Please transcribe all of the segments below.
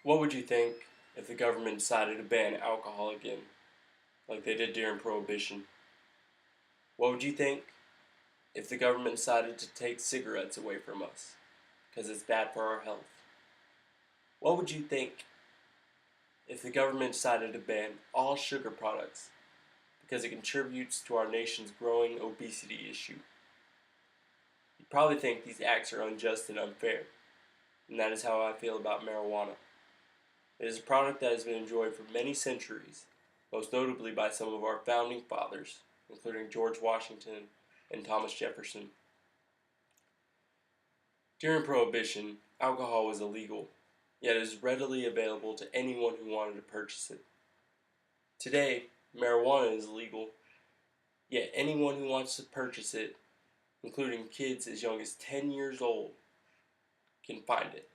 What would you think if the government decided to ban alcohol again, like they did during Prohibition? What would you think if the government decided to take cigarettes away from us, because it's bad for our health? What would you think if the government decided to ban all sugar products, because it contributes to our nation's growing obesity issue? You'd probably think these acts are unjust and unfair, and that is how I feel about marijuana. It is a product that has been enjoyed for many centuries, most notably by some of our founding fathers, including George Washington and Thomas Jefferson. During Prohibition, alcohol was illegal, yet it is readily available to anyone who wanted to purchase it. Today, marijuana is legal, yet anyone who wants to purchase it, including kids as young as 10 years old, can find it.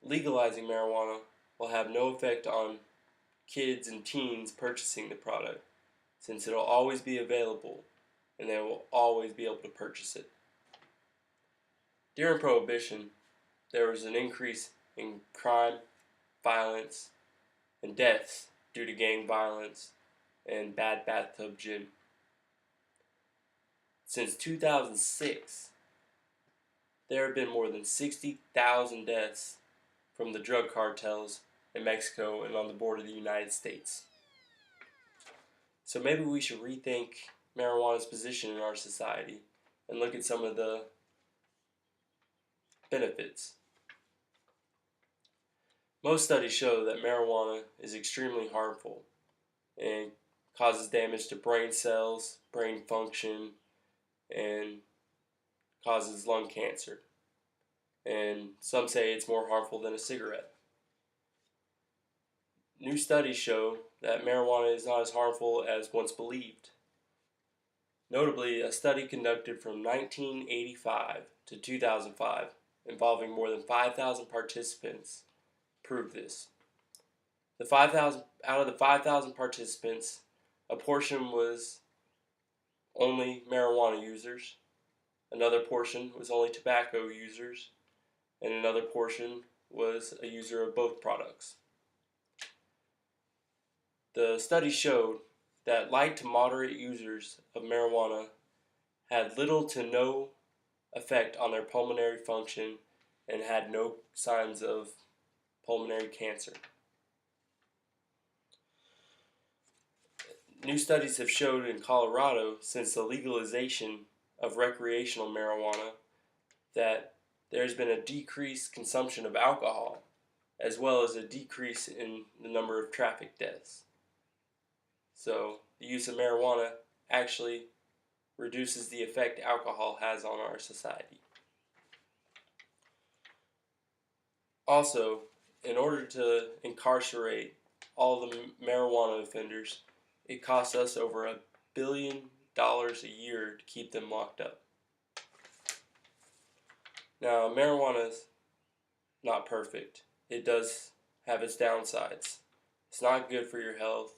Legalizing marijuana will have no effect on kids and teens purchasing the product, since it will always be available and they will always be able to purchase it. During Prohibition, there was an increase in crime, violence, and deaths due to gang violence and bad bathtub gin. Since 2006, there have been more than 60,000 deaths from the drug cartels in Mexico and on the border of the United States. So maybe we should rethink marijuana's position in our society and look at some of the benefits. Most studies show that marijuana is extremely harmful and causes damage to brain cells, brain function, and causes lung cancer. And some say it's more harmful than a cigarette. New studies show that marijuana is not as harmful as once believed. Notably, a study conducted from 1985 to 2005 involving more than 5,000 participants proved this. Out of the 5,000 participants, a portion was only marijuana users, another portion was only tobacco users, and another portion was a user of both products. The study showed that light to moderate users of marijuana had little to no effect on their pulmonary function and had no signs of pulmonary cancer. New studies have showed in Colorado, since the legalization of recreational marijuana, that there's been a decreased consumption of alcohol, as well as a decrease in the number of traffic deaths. So the use of marijuana actually reduces the effect alcohol has on our society. Also, in order to incarcerate all the marijuana offenders, it costs us over $1 billion a year to keep them locked up. Now, marijuana is not perfect. It does have its downsides. It's not good for your health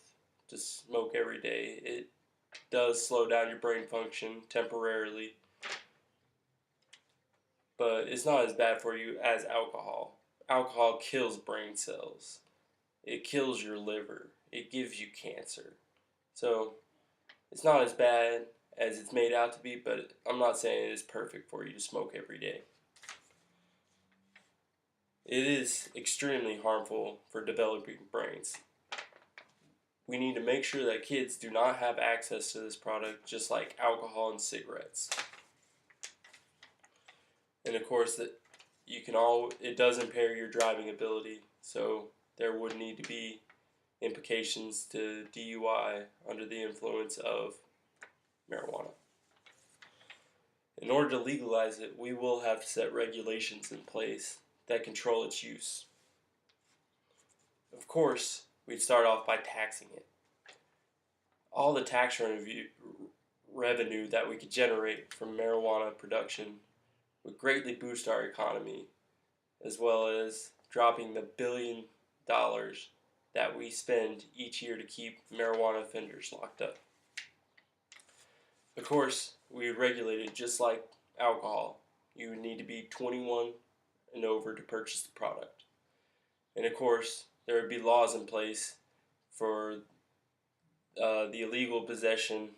to smoke every day. It does slow down your brain function temporarily, but it's not as bad for you as alcohol. Alcohol kills brain cells. It kills your liver. It gives you cancer. So it's not as bad as it's made out to be, but I'm not saying it is perfect for you to smoke every day. It is extremely harmful for developing brains. We need to make sure that kids do not have access to this product, just like alcohol and cigarettes. And of course, it does impair your driving ability, so there would need to be implications to DUI under the influence of marijuana. In order to legalize it, we will have to set regulations in place that control its use. Of course, we'd start off by taxing it. All the tax revenue that we could generate from marijuana production would greatly boost our economy, as well as dropping the $1 billion that we spend each year to keep marijuana offenders locked up. Of course, we would regulate it just like alcohol. You would need to be 21 and over to purchase the product. And of course, there would be laws in place for the illegal possession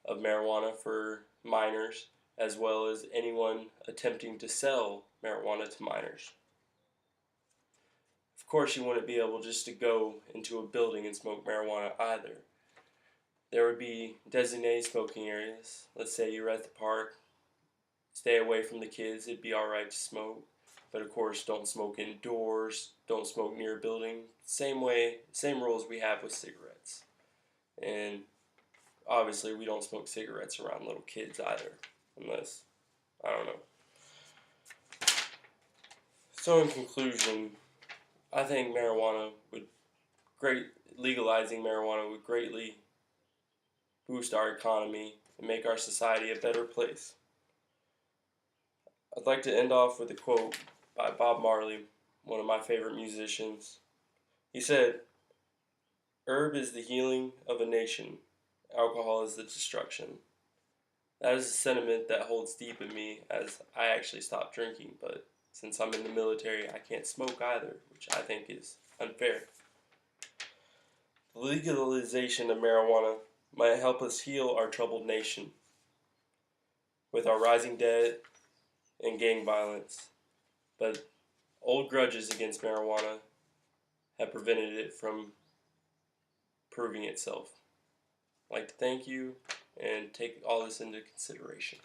of marijuana for minors, as well as anyone attempting to sell marijuana to minors. Of course, you wouldn't be able just to go into a building and smoke marijuana either. There would be designated smoking areas. Let's say you're at the park, stay away from the kids, it'd be alright to smoke. But of course, don't smoke indoors, don't smoke near a building. Same rules we have with cigarettes. And obviously, we don't smoke cigarettes around little kids either, unless, I don't know. So in conclusion, I think legalizing marijuana would greatly boost our economy and make our society a better place. I'd like to end off with a quote by Bob Marley, one of my favorite musicians. He said, "Herb is the healing of a nation, alcohol is the destruction." That is a sentiment that holds deep in me, as I actually stopped drinking, but since I'm in the military, I can't smoke either, which I think is unfair. The legalization of marijuana might help us heal our troubled nation. With our rising debt and gang violence, but old grudges against marijuana have prevented it from proving itself. I'd like to thank you and take all this into consideration.